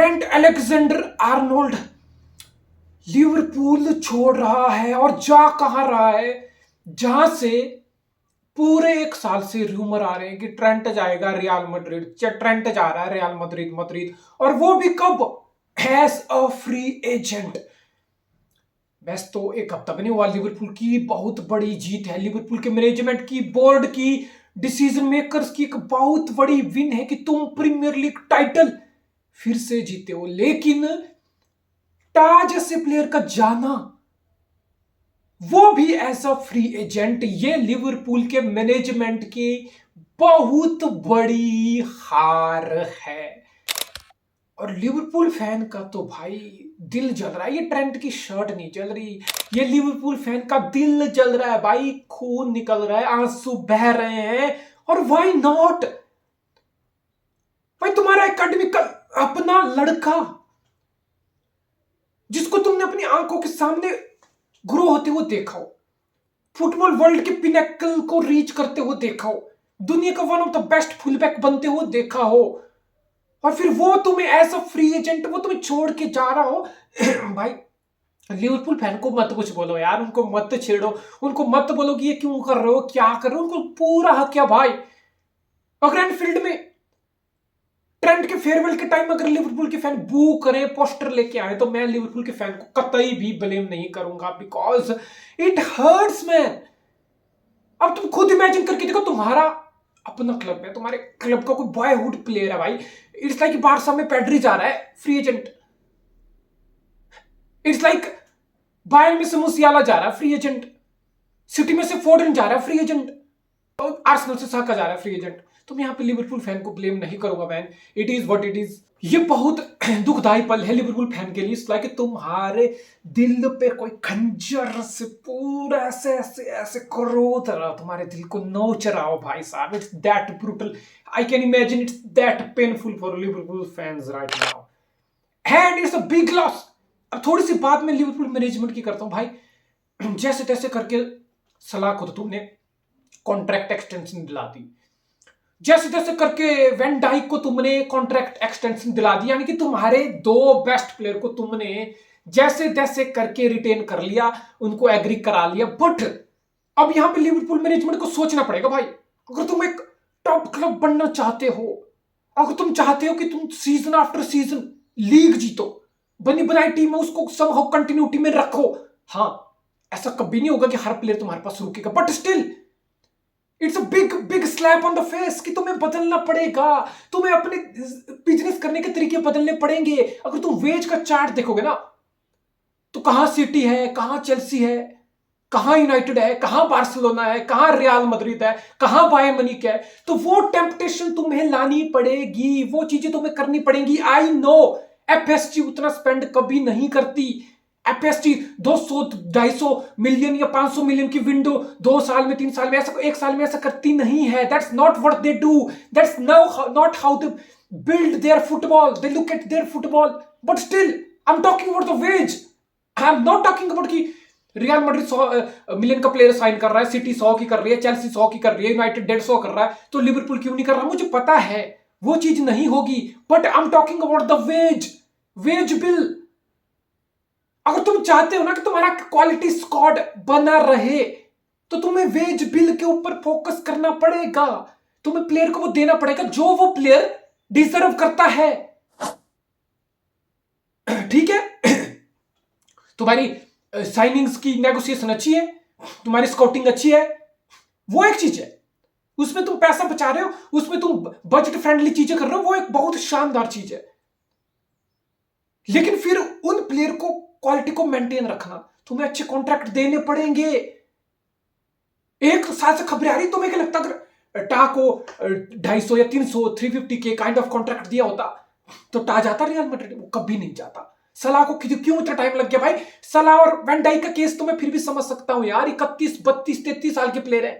Trent Alexander Arnold Liverpool छोड़ रहा है और जा कहां रहा है, जहां से पूरे एक साल से रूमर आ रहे हैं कि ट्रेंट जाएगा रियल मैड्रिड, ट्रेंट जा रहा है रियल मैड्रिड मैड्रिड और वो भी कब, एज अ फ्री एजेंट। बस तो एक हफ्ता भी नहीं हुआ, लिवरपूल की बहुत बड़ी जीत है, लिवरपूल के मैनेजमेंट की, बोर्ड की, डिसीजन मेकर्स की एक बहुत बड़ी विन है कि तुम प्रीमियर लीग टाइटल फिर से जीते हो। लेकिन ताज जैसे प्लेयर का जाना, वो भी एज अ फ्री एजेंट, ये लिवरपूल के मैनेजमेंट की बहुत बड़ी हार है। और लिवरपूल फैन का तो भाई दिल जल रहा है, ये ट्रेंट की शर्ट नहीं जल रही, ये लिवरपूल फैन का दिल जल रहा है भाई, खून निकल रहा है, आंसू बह रहे हैं। और व्हाई नॉट भाई, तुम्हारा एकेडमिकल अपना लड़का जिसको तुमने अपनी आंखों के सामने ग्रो होते हुए देखा हो, फुटबॉल वर्ल्ड के पिनेकल को रीच करते हुए देखा हो, दुनिया का one of the best full-back बनते हुए देखा हो, और फिर वो तुम्हें एज अ फ्री एजेंट वो तुम्हें छोड़ के जा रहा हो। भाई लिवरपूल फैन को मत कुछ बोलो यार, उनको मत छेड़ो, उनको मत बोलो कि ये क्यों कर रहे हो, क्या कर रहे हो, उनको पूरा हक है भाई। अगर एनफील्ड में ट्रेंट के फेयरवेल के टाइम अगर लिवरपूल के फैन बू करें, पोस्टर लेके आए, तो मैं लिवरपूल के फैन को कतई भी ब्लेम नहीं करूंगा, बिकॉज इट हर्ट्स मैन। अब तुम खुद इमेजिन करके देखो, तुम्हारा अपना क्लब है, तुम्हारे क्लब का कोई बॉयहुड प्लेयर है भाई, इट्स लाइक बारसा में पेड्री जा रहा है free agent, it's like Bayern में से मुसियाला जा रहा है फ्री एजेंट, सिटी में से फोर्डन जा रहा है फ्री एजेंट, आर्सेनल से साका जा रहा है फ्री एजेंट। तो मैं यहाँ पे लिवरपूल फैन को ब्लेम नहीं करूंगा man, it is what it is. ये बहुत दुखदाई पल है लिवरपूल फैन के लिए, इसलिए कि तुम्हारे दिल पे कोई खंजर से पूरा ऐसे ऐसे ऐसे क्रोध रहा, तुम्हारे दिल को नोच रहा हो भाई साहब, it's that brutal, I can imagine it's that painful for Liverpool fans right now, and it's a big loss. अब थोड़ी सी बात मैं लिवरपूल मैनेजमेंट की करता हूं भाई, जैसे तैसे करके सलाह को तो तुमने कॉन्ट्रैक्ट एक्सटेंशन दिला दी, जैसे तैसे करके वैन डाइक को तुमने कॉन्ट्रैक्ट एक्सटेंशन दिला दी, यानी कि तुम्हारे दो बेस्ट प्लेयर को तुमने जैसे तैसे करके रिटेन कर लिया, उनको एग्री करा लिया। बट अब यहां पे लिवरपूल मैनेजमेंट को सोचना पड़ेगा भाई, अगर तुम एक टॉप क्लब बनना चाहते हो, अगर तुम चाहते हो कि तुम सीजन आफ्टर सीजन लीग जीतो, बनी बनाई टीम है उसको समहाउ कंटिन्यूटी में रखो, हाँ ऐसा कभी नहीं होगा कि हर प्लेयर तुम्हारे पास रुकेगा, but still it's a big big slap on the face कि तुम्हें बदलना पड़ेगा, तुम्हें अपने बिजनेस करने के तरीके बदलने पड़ेंगे। अगर तुम वेज का चार्ट देखोगे ना, तो कहां सिटी है, कहां चेल्सी है, कहां यूनाइटेड है, कहां बार्सिलोना है, कहां रियल मैड्रिड है, कहां बायर्न म्यूनिख है, तो वो टेम्पटेशन तुम्हें लानी पड़ेगी, वो चीजें तुम्हें करनी पड़ेंगी। आई नो एफएसजी उतना स्पेंड कभी नहीं करती, एफएसजी 200 250 मिलियन या 500 मिलियन की विंडो 2 साल में 3 साल में ऐसा 1 साल में ऐसा करती नहीं है, that's not what they do, that's not how they build their football, they look at there football. But still I am talking about the ways, I am not talking about कि रियल मैड्रिड 100 मिलियन का player sign कर रहा है, city 100 की कर रही है, Chelsea 100 की कर रही है, यूनाइटेड 150 कर रहा है, तो लिवरपूल क्यों नहीं कर रहा? मुझे पता है वो चीज नहीं होगी, but I am talking about the ways bill. अगर तुम चाहते हो ना कि तुम्हारा क्वालिटी स्क्वाड बना रहे, तो तुम्हें वेज बिल के ऊपर फोकस करना पड़ेगा, तुम्हें प्लेयर को वो देना पड़ेगा जो वो प्लेयर डिजर्व करता है, ठीक है? तुम्हारी साइनिंग्स की नेगोशिएशन अच्छी है, तुम्हारी स्काउटिंग अच्छी है, वो एक चीज है, उसमें तुम पैसा बचा रहे हो, उसमें तुम बजट फ्रेंडली चीजें कर रहे हो, वो एक बहुत शानदार चीज है। लेकिन फिर उन प्लेयर को क्वालिटी को मेंटेन रखना, तुम्हें अच्छे कॉन्ट्रैक्ट देने पड़ेंगे। एक साल से खबरें आ रही, तुम्हें क्या लगता अगर टा को 250 या 300 350 के काइंड ऑफ कॉन्ट्रैक्ट दिया होता तो टा जाता रियल मैड्रिड? वो कभी नहीं जाता। सलाह को क्यों इतना टाइम लग गया भाई? सलाह और वैन डाइक का केस तो मैं फिर भी समझ सकता हूं यार, 31 32 33 साल के प्लेयर है,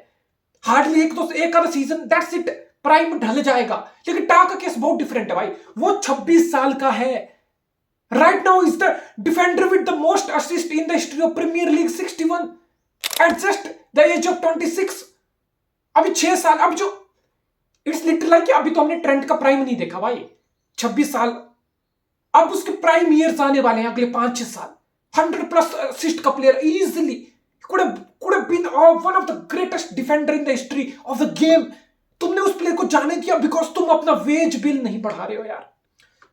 हार्डली एक आधा सीजन, दैट्स इट, प्राइम ढल जाएगा। लेकिन टा का केस बहुत डिफरेंट है भाई, वो 26 साल का है, right now is the defender with the most assist in the history of Premier League, 61 at just the age of 26। अभी 6 साल, अब जो इट्स लिटरली कि अभी तो हमने ट्रेंट का प्राइम नहीं देखा भाई, 26 साल अब उसके प्राइम ईयर्स आने वाले हैं अगले 5-6 साल। 100+ असिस्ट का player easily could have been one of the greatest defender in the history of the game। तुमने उस प्लेयर को जाने दिया बिकॉज तुम अपना वेज बिल नहीं बढ़ा रहे हो यार।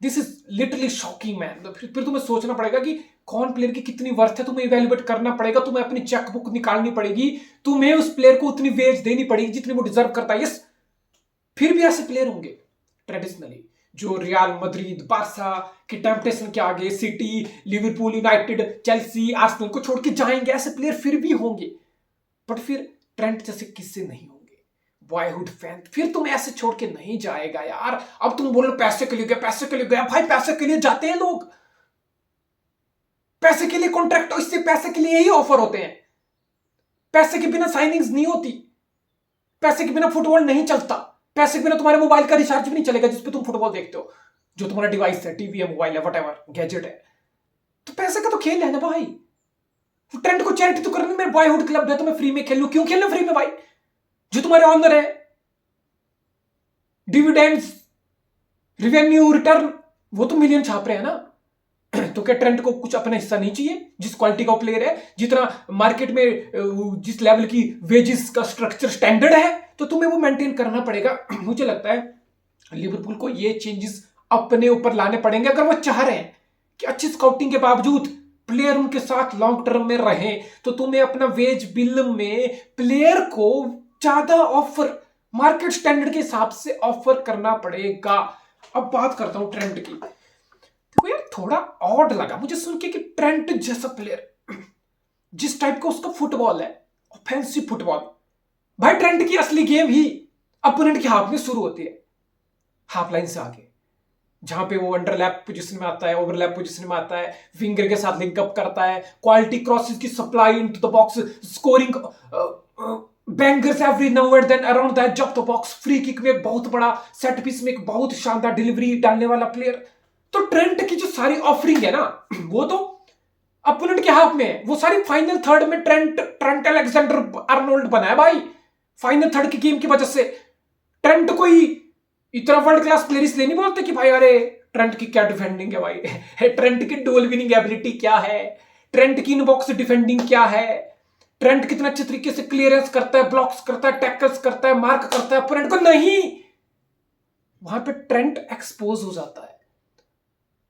This is literally shocking man. तो फिर तुम्हें सोचना पड़ेगा कि कौन प्लेयर की कितनी वर्थ है, तुम्हें इवेल्युएट करना पड़ेगा, तुम्हें अपनी चेकबुक निकालनी पड़ेगी, तुम्हें उस प्लेयर को उतनी वेज देनी पड़ेगी जितनी वो डिजर्व करता है। यस, फिर भी ऐसे प्लेयर होंगे ट्रेडिशनली जो रियल मैड्रिड, बार्सा के टेम्पटेशन के आगे city, Liverpool, United, Chelsea, Arsenal को छोड़ के जाएंगे। ऐसे प्लेयर फिर भी होंगे, बट फिर ट्रेंट जैसे किससे नहीं होंगे। बॉयहुड फैन फिर तुम ऐसे छोड़ के नहीं जाएगा यार। अब तुम बोलो पैसे के लिए गया, पैसे के लिए गया। भाई पैसे के लिए जाते हैं लोग, पैसे के लिए कॉन्ट्रैक्ट, इससे पैसे के लिए ही ऑफर होते हैं। पैसे के बिना साइनिंग्स नहीं होती, पैसे के बिना फुटबॉल नहीं चलता, पैसे के बिना तुम्हारे मोबाइल का रिचार्ज भी नहीं चलेगा जिसपे तुम फुटबॉल देखते हो, जो तुम्हारा डिवाइस है, टीवी है, मोबाइल है, व्हाटएवर गैजेट है। तो पैसे का तो खेल है ना भाई। ट्रेंड को चैरिटी तो करनी, मेरे बॉयहुड क्लब है तो मैं फ्री में खेल लूं। क्यों खेलना फ्री में भाई? जो तुम्हारे ऑनर है, डिविडेंड्स, रिवेन्यू, रिटर्न, वो तो मिलियन छाप रहे हैं ना। तो क्या ट्रेंट को कुछ अपना हिस्सा नहीं चाहिए? जिस क्वालिटी का प्लेयर है, जितना मार्केट में जिस लेवल की वेजेस का स्ट्रक्चर स्टैंडर्ड है, तो तुम्हें वो मेंटेन करना पड़ेगा। मुझे लगता है लिवरपूल को ये चेंजेस अपने ऊपर लाने पड़ेंगे अगर वो चाह रहे हैं कि अच्छी स्काउटिंग के बावजूद प्लेयर उनके साथ लॉन्ग टर्म में रहे। तो तुम्हें अपना वेज बिल में प्लेयर को ज्यादा ऑफर, मार्केट स्टैंडर्ड के हिसाब से ऑफर करना पड़ेगा। अब बात करता हूं ट्रेंट की। देखो यार, थोड़ा ऑड लगा मुझे सुन के कि ट्रेंट जैसा प्लेयर, जिस टाइप का उसका फुटबॉल है, ऑफेंसिव फुटबॉल। भाई ट्रेंट की असली गेम ही अपोनेंट के हाफ में शुरू होती है, हाफ लाइन से आगे, जहां पे वो अंडरलैप पोजीशन में आता है, ओवरलैप पोजीशन में आता है, विंगर के साथ लिंकअप करता है, क्वालिटी क्रॉसेस की supply into the box, scoring bangers every now and then around that जब द बॉक्स, फ्री किक में एक बहुत बड़ा, सेट पीस में एक बहुत शानदार डिलीवरी डालने वाला प्लेयर। तो ट्रेंट की जो सारी ऑफरिंग है ना, वो तो अपोनेंट के हाफ में है। वो सारी फाइनल थर्ड में ट्रेंट अलेक्जेंडर आर्नोल्ड बना है भाई, फाइनल थर्ड की गेम की वजह से। ट्रेंट कोई इतना वर्ल्ड क्लास प्लेयर इसलिए नहीं बोलते कि भाई अरे ट्रेंट की क्या डिफेंडिंग है भाई, ट्रेंट की डुअल विनिंग एबिलिटी क्या है, ट्रेंट की इनबॉक्स डिफेंडिंग क्या है, ट्रेंट कितना अच्छे तरीके से क्लियरेंस करता है, ब्लॉक्स करता है, टैकल्स करता है, मार्क करता है अपोनेंट को। नहीं, वहां पे ट्रेंट एक्सपोज हो जाता है।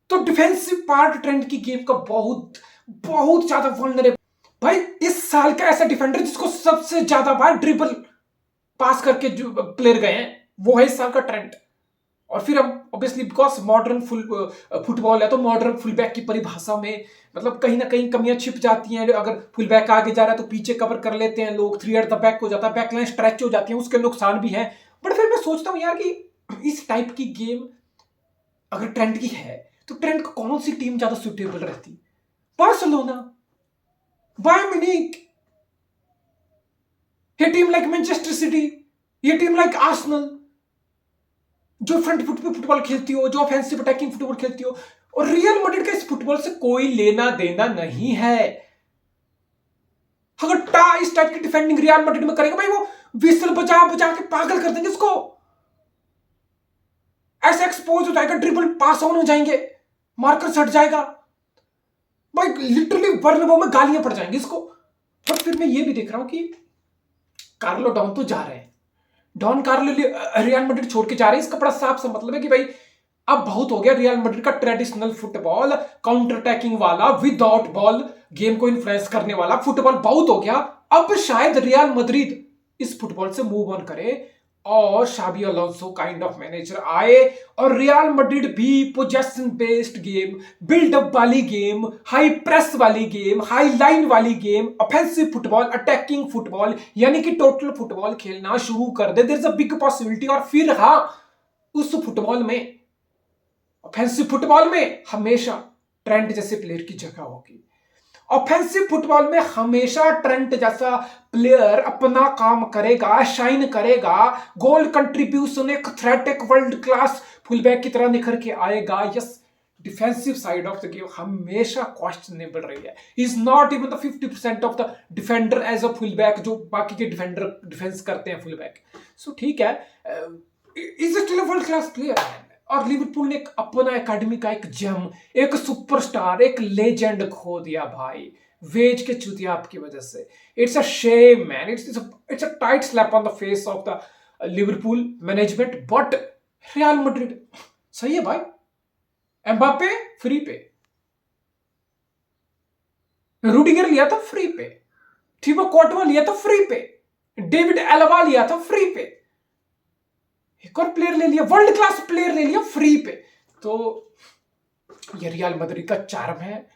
तो डिफेंसिव पार्ट ट्रेंट की गेम का बहुत बहुत ज्यादा वल्नरेबल। भाई इस साल का ऐसा डिफेंडर जिसको सबसे ज्यादा बार ड्रिबल पास करके जो प्लेयर गए हैं, वो है इस साल का ट्रेंट। और फिर हम ऑब्वियसली बिकॉज मॉडर्न फुटबॉल है, तो मॉडर्न फुलबैक की परिभाषा में मतलब कहीं ना कहीं कमियां छिप जाती हैं। अगर फुलबैक आगे जा रहा है तो पीछे कवर कर लेते हैं लोग, 3 एट द बैक हो जाता है, बैकलाइन स्ट्रेच हो जाती है, उसके नुकसान भी हैं। बट फिर मैं सोचता हूं यार कि इस टाइप की गेम अगर ट्रेंट की है तो ट्रेंट को कौन सी टीम ज्यादा सुटेबल रहती? बार्सिलोना, बायर्न म्यूनिख, ये टीम लाइक मैनचेस्टर सिटी, ये टीम लाइक आर्सेनल, जो फ्रंट फुट पे फुटबॉल खेलती हो, जो ऑफेंसिव अटैकिंग फुटबॉल खेलती हो। और रियल मैड्रिड का इस फुटबॉल से कोई लेना देना नहीं है। अगर इस टाइप की डिफेंडिंग रियल मैड्रिड में करेगा भाई, वो विसल बजा बजा के पागल कर देंगे इसको। ऐसे एक्सपोज हो जाएगा, ड्रिबल पास ऑन हो जाएंगे, मार्कर सट जाएगा भाई, लिटरली बर्नबो में गालियां पड़ जाएंगी इसको। पर फिर मैं ये भी देख रहा हूं कि कार्लो डॉन तो जा रहे हैं, डॉन कार्लो रियल मैड्रिड छोड़ के जा रहे हैं। इसका बड़ा साफ सा मतलब है कि भाई अब बहुत हो गया रियल मैड्रिड का ट्रेडिशनल फुटबॉल, काउंटर अटैकिंग वाला, विदाउट बॉल गेम को इन्फ्लुएंस करने वाला फुटबॉल बहुत हो गया। अब शायद रियल मैड्रिड इस फुटबॉल से मूव ऑन करे और शाबी अलोंसो काइंड ऑफ मैनेजर आए और रियल मैड्रिड भी पोजेशन बेस्ड गेम, बिल्डअप वाली गेम, हाई प्रेस वाली गेम, हाई लाइन वाली game, offensive football, attacking football, यानी कि टोटल फुटबॉल खेलना शुरू कर दे। There is a big possibility. और फिर हाँ, उस फुटबॉल में, ऑफेंसिव फुटबॉल में हमेशा ट्रेंट जैसे प्लेयर की जगह होगी। ऑफेंसिव फुटबॉल में हमेशा ट्रेंट जैसा प्लेयर अपना काम करेगा, शाइन करेगा, गोल कंट्रीब्यूशन, एक थ्रेट, एक वर्ल्ड क्लास फुलबैक की तरह निखर के आएगा। Yes, defensive side of the game हमेशा क्वेश्चनेबल रही है। Is not even the 50% of the defender as a fullback, जो बाकी के डिफेंडर डिफेंस करते हैं फुलबैक। सो ठीक है, is still a world class player. और लिवरपूल ने एक अपना एकेडमी का एक जेम, एक सुपरस्टार, एक लेजेंड खो दिया भाई, वेज के चुतिया आपकी वजह से। It's a shame man, it's a tight slap on the face of the Liverpool management. But real Madrid सही है भाई, एम्बापे फ्री पे, रूडिगर लिया था फ्री पे, थिबो कॉर्टवा लिया था फ्री पे, डेविड एल्वा लिया था फ्री पे, एक और प्लेयर ले लिया, वर्ल्ड क्लास प्लेयर ले लिया फ्री पे। तो ये रियल मैड्रिड का चार्म है,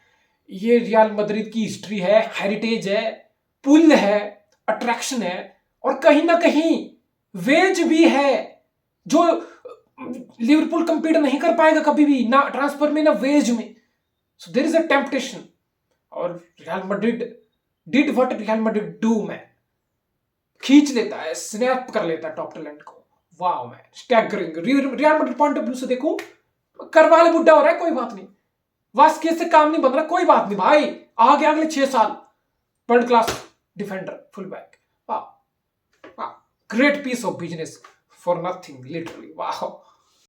ये रियल मैड्रिड की हिस्ट्री है, हेरिटेज है, पुल है, अट्रैक्शन है, और कहीं ना कहीं वेज भी है जो लिवरपूल कंपीट नहीं कर पाएगा कभी भी, ना ट्रांसफर में ना वेज में। So there is a temptation, और Real Madrid did what Real Madrid do man, खींच लेता है, स्नैप कर लेता है टॉप टैलेंट को। Wow man, staggering. Real Madrid point of view से देखो, करवाले बुड्ढा हो रहा है, कोई बात नहीं, वास्केस से काम नहीं बन रहा, कोई बात नहीं भाई, आगे अगले 6 साल world class defender, full back. वाह, great piece of business for nothing literally, वाह।